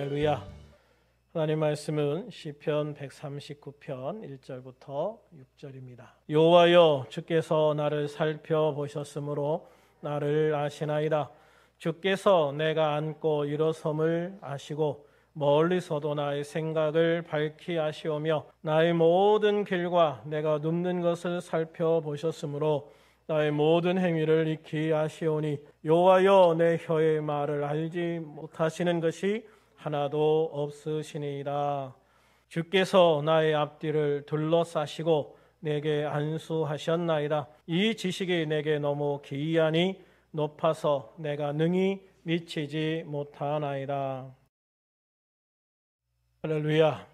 할렐루야. 하나님 말씀은 시편 139편 1절부터 6절입니다. 여호와여, 주께서 나를 살펴보셨으므로 나를 아시나이다. 주께서 내가 앉고 일어섬을 아시고 멀리서도 나의 생각을 밝히 아시오며 나의 모든 길과 내가 눕는 것을 살펴보셨으므로 나의 모든 행위를 익히 아시오니 여호와여, 내 혀의 말을 알지 못하시는 것이 하나도 없으시니이다. 주께서 나의 앞뒤를 둘러싸시고 내게 안수하셨나이다. 이 지식이 내게 너무 기이하니 높아서 내가 능히 미치지 못하나이다. 할렐루야.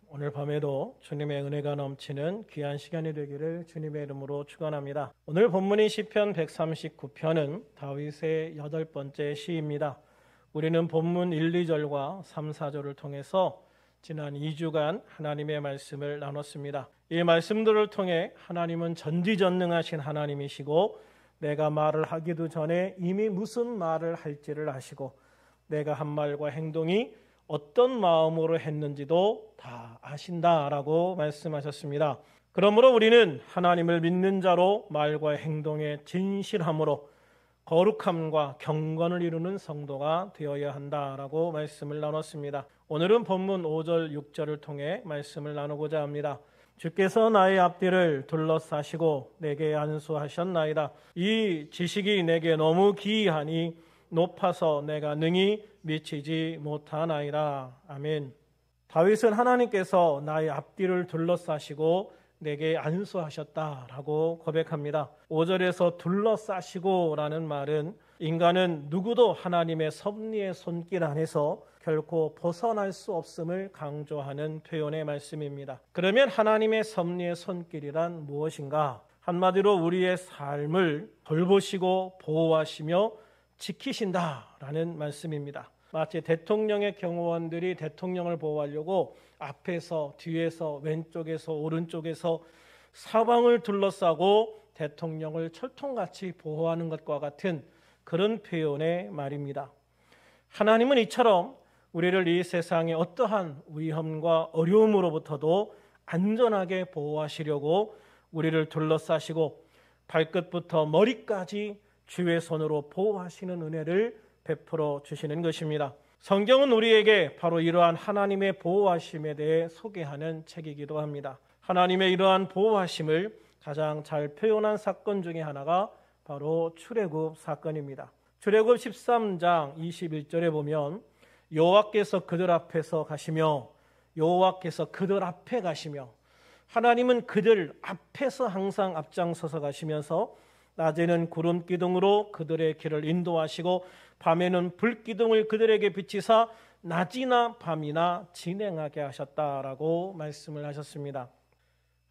오늘 밤에도 주님의 은혜가 넘치는 귀한 시간이 되기를 주님의 이름으로 축원합니다. 오늘 본문인 시편 139편은 다윗의 8번째 시입니다. 우리는 본문 1, 2절과 3, 4절을 통해서 지난 2주간 하나님의 말씀을 나눴습니다. 이 말씀들을 통해 하나님은 전지전능하신 하나님이시고 내가 말을 하기도 전에 이미 무슨 말을 할지를 아시고 내가 한 말과 행동이 어떤 마음으로 했는지도 다 아신다라고 말씀하셨습니다. 그러므로 우리는 하나님을 믿는 자로 말과 행동의 진실함으로 거룩함과 경건을 이루는 성도가 되어야 한다라고 말씀을 나눴습니다. 오늘은 본문 5절, 6절을 통해 말씀을 나누고자 합니다. 주께서 나의 앞뒤를 둘러싸시고 내게 안수하셨나이다. 이 지식이 내게 너무 기이하니 높아서 내가 능히 미치지 못하나이다. 아멘. 다윗은 하나님께서 나의 앞뒤를 둘러싸시고 내게 안수하셨다라고 고백합니다. 5절에서 둘러싸시고라는 말은 인간은 누구도 하나님의 섭리의 손길 안에서 결코 벗어날 수 없음을 강조하는 표현의 말씀입니다. 그러면 하나님의 섭리의 손길이란 무엇인가? 한마디로 우리의 삶을 돌보시고 보호하시며 지키신다라는 말씀입니다. 마치 대통령의 경호원들이 대통령을 보호하려고 앞에서, 뒤에서, 왼쪽에서, 오른쪽에서 사방을 둘러싸고 대통령을 철통같이 보호하는 것과 같은 그런 표현의 말입니다. 하나님은 이처럼 우리를 이 세상의 어떠한 위험과 어려움으로부터도 안전하게 보호하시려고 우리를 둘러싸시고 발끝부터 머리까지 주의 손으로 보호하시는 은혜를 베풀어 주시는 것입니다. 성경은 우리에게 바로 이러한 하나님의 보호하심에 대해 소개하는 책이기도 합니다. 하나님의 이러한 보호하심을 가장 잘 표현한 사건 중에 하나가 바로 출애굽 사건입니다. 출애굽 13장 21절에 보면 여호와께서 그들 앞에서 가시며 여호와께서 그들 앞에 가시며 하나님은 그들 앞에서 항상 앞장서서 가시면서 낮에는 구름 기둥으로 그들의 길을 인도하시고 밤에는 불 기둥을 그들에게 비치사 낮이나 밤이나 진행하게 하셨다라고 말씀을 하셨습니다.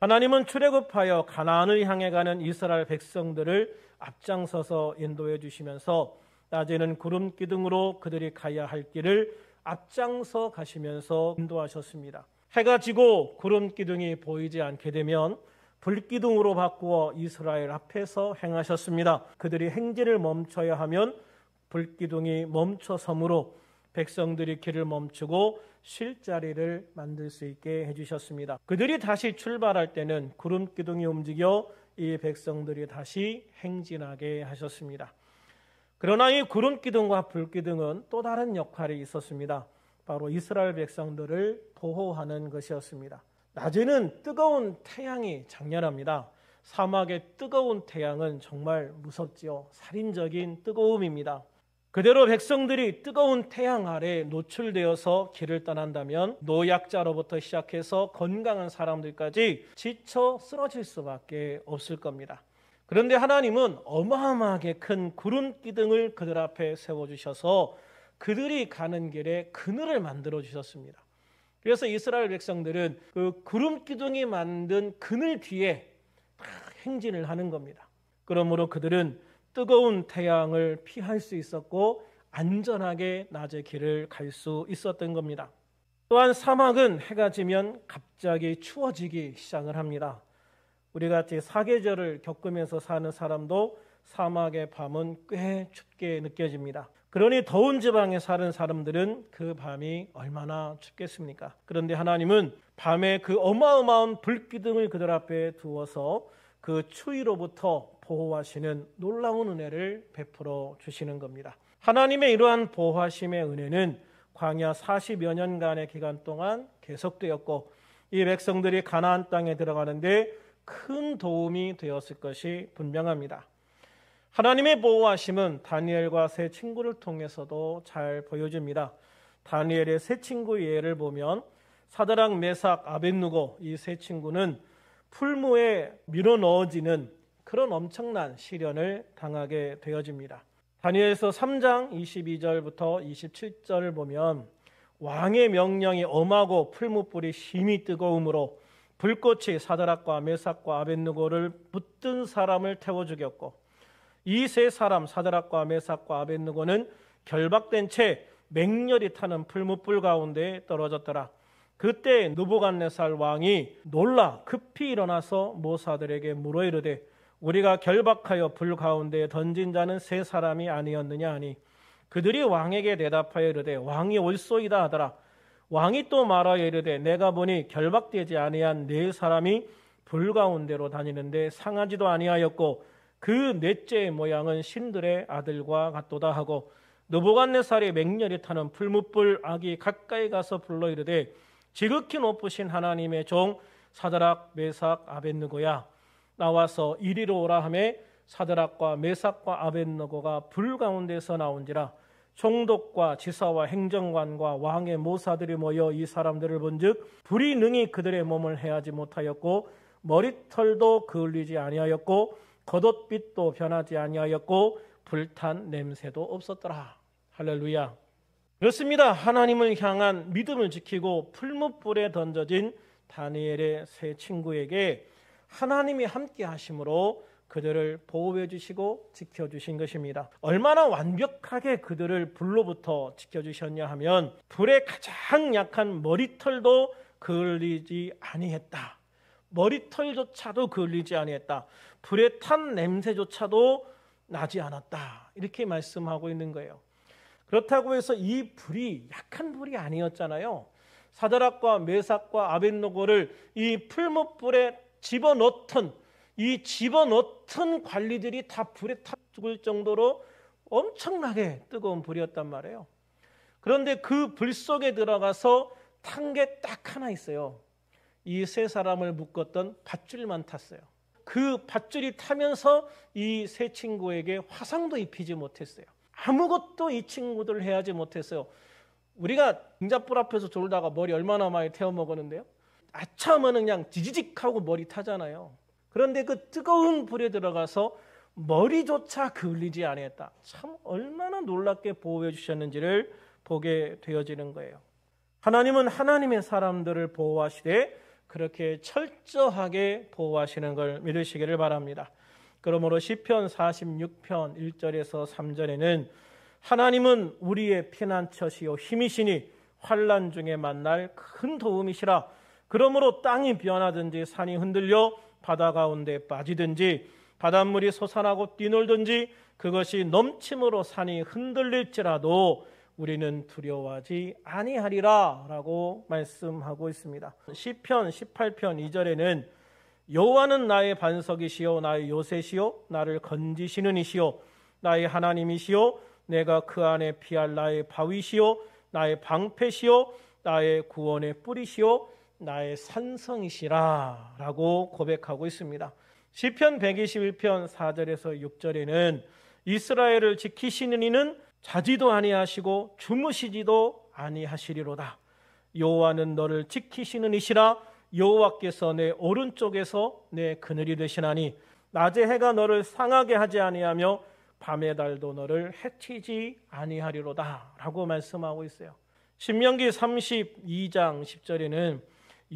하나님은 출애굽하여 가나안을 향해 가는 이스라엘 백성들을 앞장서서 인도해 주시면서 낮에는 구름 기둥으로 그들이 가야 할 길을 앞장서 가시면서 인도하셨습니다. 해가 지고 구름 기둥이 보이지 않게 되면 불기둥으로 바꾸어 이스라엘 앞에서 행하셨습니다. 그들이 행진을 멈춰야 하면 불기둥이 멈춰섬으로 백성들이 길을 멈추고 쉴 자리를 만들 수 있게 해주셨습니다. 그들이 다시 출발할 때는 구름기둥이 움직여 이 백성들이 다시 행진하게 하셨습니다. 그러나 이 구름기둥과 불기둥은 또 다른 역할이 있었습니다. 바로 이스라엘 백성들을 보호하는 것이었습니다. 낮에는 뜨거운 태양이 장렬합니다. 사막의 뜨거운 태양은 정말 무섭지요. 살인적인 뜨거움입니다. 그대로 백성들이 뜨거운 태양 아래 노출되어서 길을 떠난다면 노약자로부터 시작해서 건강한 사람들까지 지쳐 쓰러질 수밖에 없을 겁니다. 그런데 하나님은 어마어마하게 큰 구름 기둥을 그들 앞에 세워주셔서 그들이 가는 길에 그늘을 만들어 주셨습니다. 그래서 이스라엘 백성들은 그 구름 기둥이 만든 그늘 뒤에 행진을 하는 겁니다. 그러므로 그들은 뜨거운 태양을 피할 수 있었고 안전하게 낮의 길을 갈 수 있었던 겁니다. 또한 사막은 해가 지면 갑자기 추워지기 시작을 합니다. 우리같이 사계절을 겪으면서 사는 사람도 사막의 밤은 꽤 춥게 느껴집니다. 그러니 더운 지방에 사는 사람들은 그 밤이 얼마나 춥겠습니까? 그런데 하나님은 밤에 그 어마어마한 불기둥을 그들 앞에 두어서 그 추위로부터 보호하시는 놀라운 은혜를 베풀어 주시는 겁니다. 하나님의 이러한 보호하심의 은혜는 광야 40여 년간의 기간 동안 계속되었고 이 백성들이 가나안 땅에 들어가는데 큰 도움이 되었을 것이 분명합니다. 하나님의 보호하심은 다니엘과 세 친구를 통해서도 잘 보여집니다. 다니엘의 세 친구의 예를 보면 사드락, 메삭, 아벳느고 이 세 친구는 풀무에 밀어 넣어지는 그런 엄청난 시련을 당하게 되어집니다. 다니엘서 3장 22절부터 27절을 보면 왕의 명령이 엄하고 풀무불이 심히 뜨거움으로 불꽃이 사드락과 메삭과 아벳느고를 붙든 사람을 태워 죽였고 이 세 사람 사드락과 메삭과 아벳느고는 결박된 채 맹렬히 타는 풀무불 가운데 떨어졌더라. 그때 느부갓네살 왕이 놀라 급히 일어나서 모사들에게 물어 이르되 우리가 결박하여 불 가운데 던진 자는 세 사람이 아니었느냐 하니 그들이 왕에게 대답하여 이르되 왕이 옳소이다 하더라. 왕이 또 말하여 이르되 내가 보니 결박되지 아니한 네 사람이 불 가운데로 다니는데 상하지도 아니하였고 그 넷째의 모양은 신들의 아들과 같도다 하고 느부갓네살이 맹렬히 타는 풀무불 악이 가까이 가서 불러 이르되 지극히 높으신 하나님의 종 사드락 메삭 아벳느고야 나와서 이리로 오라 하매 사드락과 메삭과 아벳느고가 불 가운데서 나온지라 총독과 지사와 행정관과 왕의 모사들이 모여 이 사람들을 본즉 불이 능히 그들의 몸을 해하지 못하였고 머리털도 그을리지 아니하였고 겉옷빛도 변하지 아니하였고 불탄 냄새도 없었더라. 할렐루야. 그렇습니다. 하나님을 향한 믿음을 지키고 풀무불에 던져진 다니엘의 세 친구에게 하나님이 함께 하심으로 그들을 보호해 주시고 지켜주신 것입니다. 얼마나 완벽하게 그들을 불로부터 지켜주셨냐 하면 불의 가장 약한 머리털도 그을리지 아니했다. 머리털조차도 그을리지 아니했다. 불에 탄 냄새조차도 나지 않았다. 이렇게 말씀하고 있는 거예요. 그렇다고 해서 이 불이 약한 불이 아니었잖아요. 사드락과 메삭과 아벳느고를 이 풀무불에 집어넣던 관리들이 다 불에 타 죽을 정도로 엄청나게 뜨거운 불이었단 말이에요. 그런데 그 불 속에 들어가서 탄 게 딱 하나 있어요. 이 세 사람을 묶었던 밧줄만 탔어요. 그 밧줄이 타면서 이 세 친구에게 화상도 입히지 못했어요. 아무것도 이 친구들을 해하지 못했어요. 우리가 등잣불 앞에서 졸다가 머리 얼마나 많이 태워 먹었는데요. 아차하면 그냥 지지직하고 머리 타잖아요. 그런데 그 뜨거운 불에 들어가서 머리조차 그을리지 아니했다. 참 얼마나 놀랍게 보호해 주셨는지를 보게 되어지는 거예요. 하나님은 하나님의 사람들을 보호하시되 그렇게 철저하게 보호하시는 걸 믿으시기를 바랍니다. 그러므로 시편 46편 1절에서 3절에는 하나님은 우리의 피난처시요 힘이시니 환난 중에 만날 큰 도움이시라. 그러므로 땅이 변하든지 산이 흔들려 바다 가운데 빠지든지 바닷물이 솟아나고 뛰놀든지 그것이 넘침으로 산이 흔들릴지라도 우리는 두려워하지 아니하리라 라고 말씀하고 있습니다. 시편 18편 2절에는 여호와는 나의 반석이시요 나의 요새시요 나를 건지시는 이시요 나의 하나님이시요 내가 그 안에 피할 나의 바위시요 나의 방패시요 나의 구원의 뿌리시요 나의 산성이시라 라고 고백하고 있습니다. 시편 121편 4절에서 6절에는 이스라엘을 지키시는 이는 자지도 아니하시고 주무시지도 아니하시리로다. 여호와는 너를 지키시는 이시라. 여호와께서 내 오른쪽에서 내 그늘이 되시나니 낮에 해가 너를 상하게 하지 아니하며 밤의 달도 너를 해치지 아니하리로다 라고 말씀하고 있어요. 신명기 32장 10절에는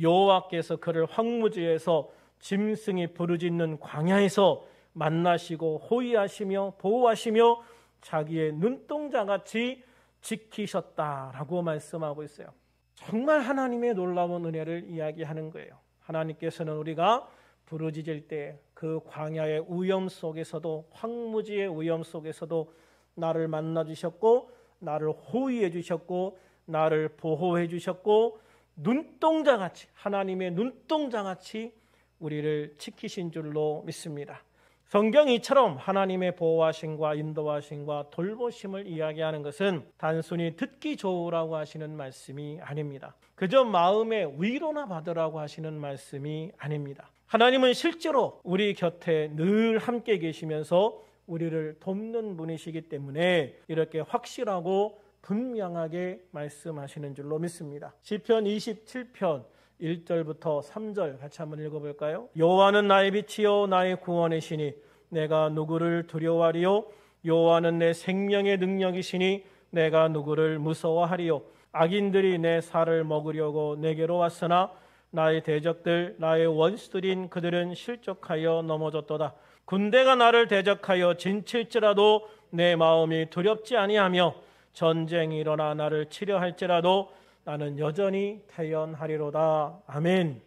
여호와께서 그를 황무지에서 짐승이 부르짖는 광야에서 만나시고 호위하시며 보호하시며 자기의 눈동자같이 지키셨다라고 말씀하고 있어요. 정말 하나님의 놀라운 은혜를 이야기하는 거예요. 하나님께서는 우리가 부르짖을 때 그 광야의 위험 속에서도 황무지의 위험 속에서도 나를 만나 주셨고 나를 호위해 주셨고 나를 보호해 주셨고 눈동자같이 하나님의 눈동자같이 우리를 지키신 줄로 믿습니다. 성경이 이처럼 하나님의 보호하심과 인도하심과 돌보심을 이야기하는 것은 단순히 듣기 좋으라고 하시는 말씀이 아닙니다. 그저 마음의 위로나 받으라고 하시는 말씀이 아닙니다. 하나님은 실제로 우리 곁에 늘 함께 계시면서 우리를 돕는 분이시기 때문에 이렇게 확실하고 분명하게 말씀하시는 줄로 믿습니다. 시편 27편 1절부터 3절 같이 한번 읽어볼까요? 여호와는 나의 빛이요 나의 구원이시니 내가 누구를 두려워하리요? 여호와는 내 생명의 능력이시니 내가 누구를 무서워하리요? 악인들이 내 살을 먹으려고 내게로 왔으나 나의 대적들 나의 원수들인 그들은 실족하여 넘어졌도다. 군대가 나를 대적하여 진칠지라도 내 마음이 두렵지 아니하며 전쟁이 일어나 나를 치려 할지라도 나는 여전히 태연하리로다. 아멘.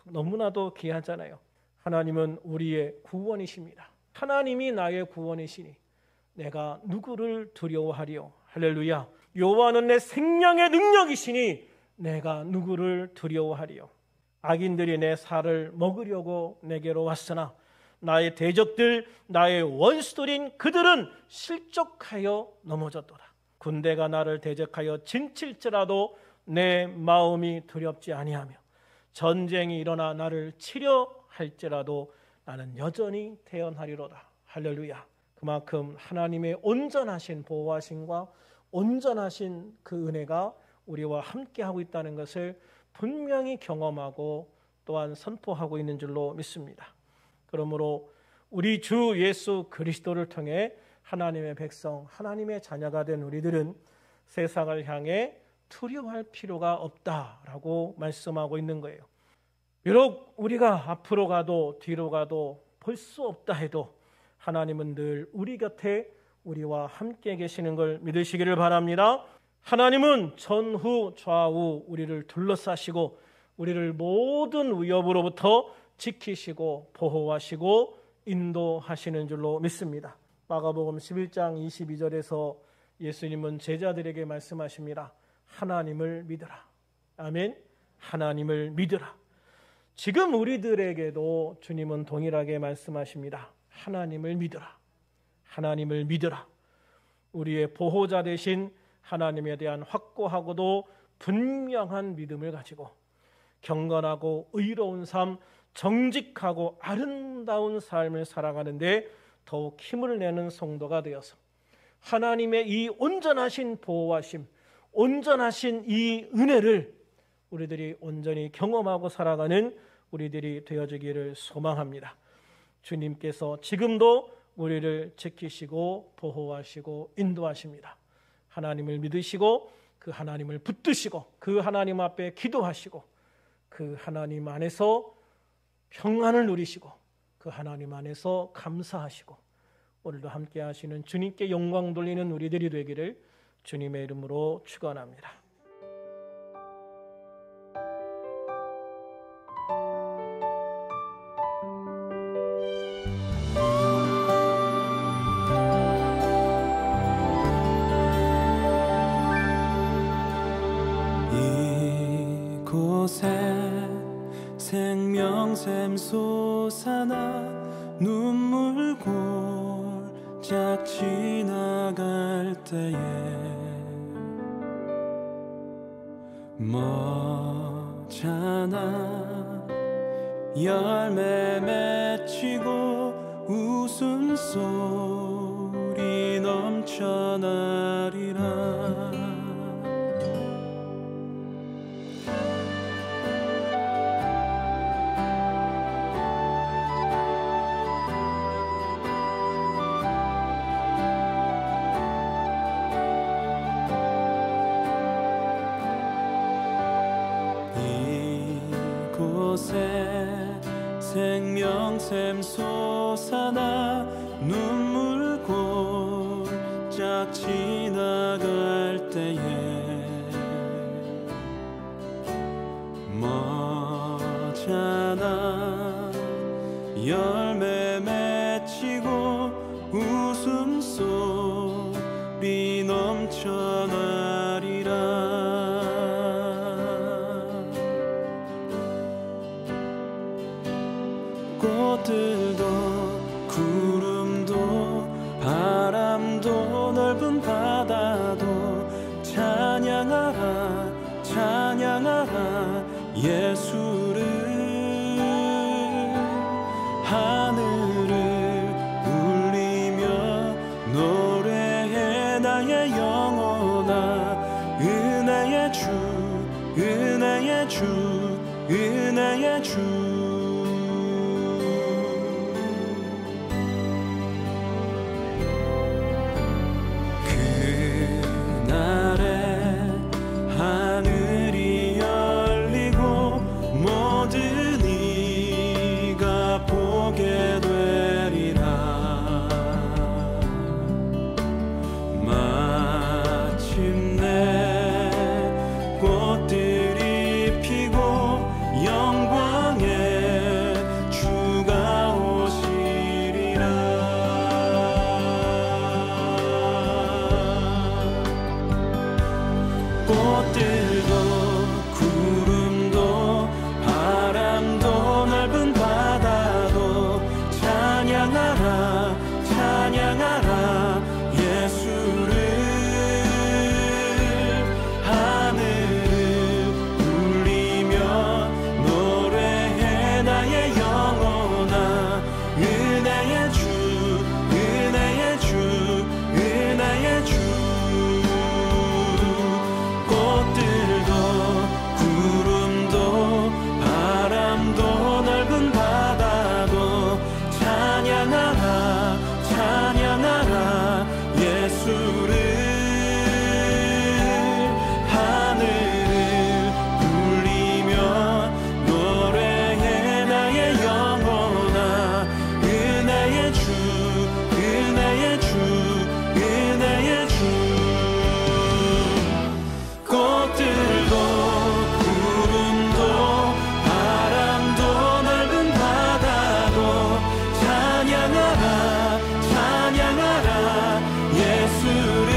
너무나도 귀하잖아요. 하나님은 우리의 구원이십니다. 하나님이 나의 구원이시니 내가 누구를 두려워하리요? 할렐루야. 여호와는 내 생명의 능력이시니 내가 누구를 두려워하리요? 악인들이 내 살을 먹으려고 내게로 왔으나 나의 대적들 나의 원수들인 그들은 실족하여 넘어졌도다. 군대가 나를 대적하여 진칠지라도 내 마음이 두렵지 아니하며 전쟁이 일어나 나를 치려 할지라도 나는 여전히 태연하리로다. 할렐루야. 그만큼 하나님의 온전하신 보호하심과 온전하신 그 은혜가 우리와 함께하고 있다는 것을 분명히 경험하고 또한 선포하고 있는 줄로 믿습니다. 그러므로 우리 주 예수 그리스도를 통해 하나님의 백성, 하나님의 자녀가 된 우리들은 세상을 향해 두려워할 필요가 없다라고 말씀하고 있는 거예요. 비록 우리가 앞으로 가도 뒤로 가도 볼 수 없다 해도 하나님은 늘 우리 곁에 우리와 함께 계시는 걸 믿으시기를 바랍니다. 하나님은 전후 좌우 우리를 둘러싸시고 우리를 모든 위협으로부터 지키시고 보호하시고 인도하시는 줄로 믿습니다. 마가복음 11장 22절에서 예수님은 제자들에게 말씀하십니다. 하나님을 믿으라. 아멘. 하나님을 믿으라. 지금 우리들에게도 주님은 동일하게 말씀하십니다. 하나님을 믿으라. 하나님을 믿으라. 우리의 보호자 되신 하나님에 대한 확고하고도 분명한 믿음을 가지고 경건하고 의로운 삶, 정직하고 아름다운 삶을 살아가는데 더욱 힘을 내는 성도가 되어서 하나님의 이 온전하신 보호하심, 온전하신 이 은혜를 우리들이 온전히 경험하고 살아가는 우리들이 되어지기를 소망합니다. 주님께서 지금도 우리를 지키시고 보호하시고 인도하십니다. 하나님을 믿으시고 그 하나님을 붙드시고 그 하나님 앞에 기도하시고 그 하나님 안에서 평안을 누리시고 그 하나님 안에서 감사하시고 오늘도 함께 하시는 주님께 영광 돌리는 우리들이 되기를 주님의 이름으로 축원합니다. 생명샘 솟아나 눈물 골짝 지나갈 때에 머잖아 열매 맺히고 웃음소리 넘쳐나리라. 생명샘 솟아나 눈물 골짝 지나갈 때에 머잖아 열매 맺히고 웃음소리 찬양하라 찬양하라 예수를 하늘을 울리며 노래해 나의 영혼아 은혜의 주 은혜의 주 은혜의 주 꽃들도 구름도 바람도 넓은 바다도 찬양하라 찬양하라 예수를 하늘을 울리며 노래해 나의 영혼아 은혜의 주 은혜의 주 은혜의 주 꽃들도 구름도 바람도 넓은 바다도 찬양하라 찬양하라 예수를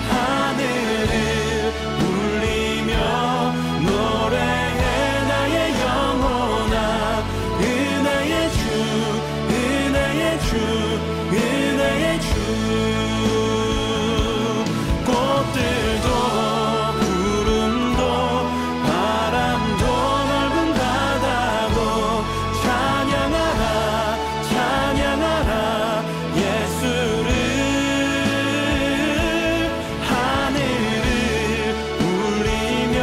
하늘을 울리며 노래해 나의 영혼아 은혜의 주 은혜의 주 은혜의 주 꽃들도 구름도 바람도 넓은 바다도 찬양하라 찬양하라 예수를 하늘을 울리며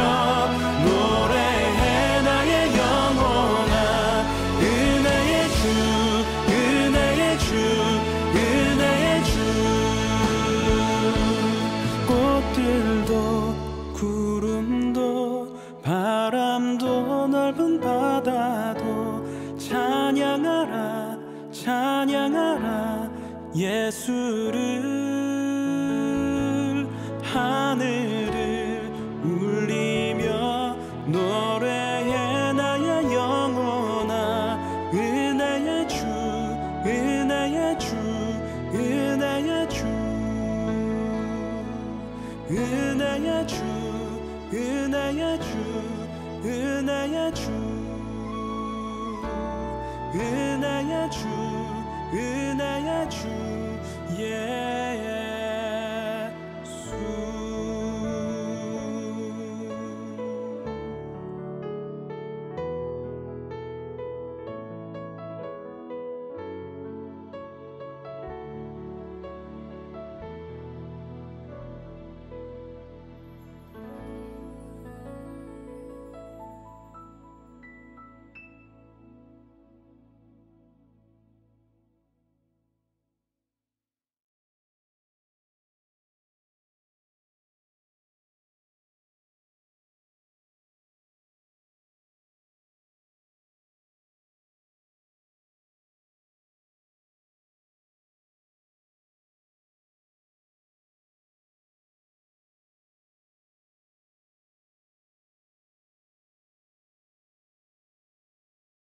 노래해 나의 영혼아 은혜의 주 은혜의 주 은혜의 주 꽃들도 구름도 바람도 넓은 바다도 찬양하라 찬양하라 예수를 하늘을 울리며 노래해 나의 영혼아 은혜의 주 은혜의 주 은혜의 주 은혜의 주 은혜의 주 은혜의 주 은혜의 주 은혜의 주